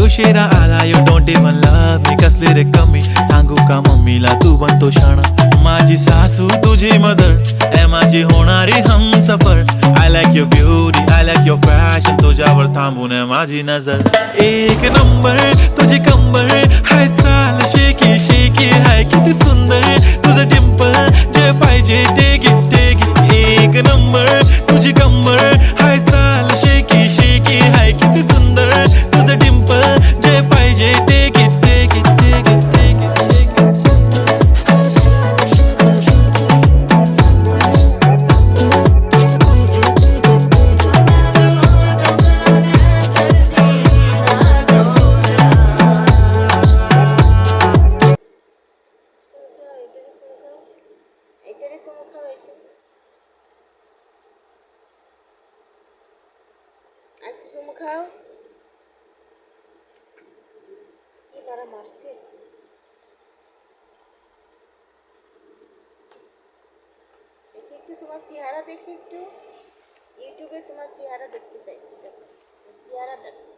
शेरा आला you don't even love me कसली रे कमी सांगू का मम्मीला तू बनतो शाणा माझी सासू तुझी मदर ए माझी होणारी Humsafar I like your beauty I like your fashion तुझ्यावर थांबून आहे माझी नजर एक नंबर तुझी कंबर हाय चाल शेकी शेकी हाय किती सुंदर तुझं डिंपल जे पाहिजे ते गिफ्ट एक नंबर तुझी कंबर हाय चाल शेकी शेकी हाय किती सुंदर तुझं डिंपल जे पाहिजे ते गिफ्ट খাও কি মারা মারছে দেখি একটু তোমার চেহারা দেখি একটু ইউটিউবে তোমার চেহারা দেখতে চাইছি দেখো চেহারা দেখো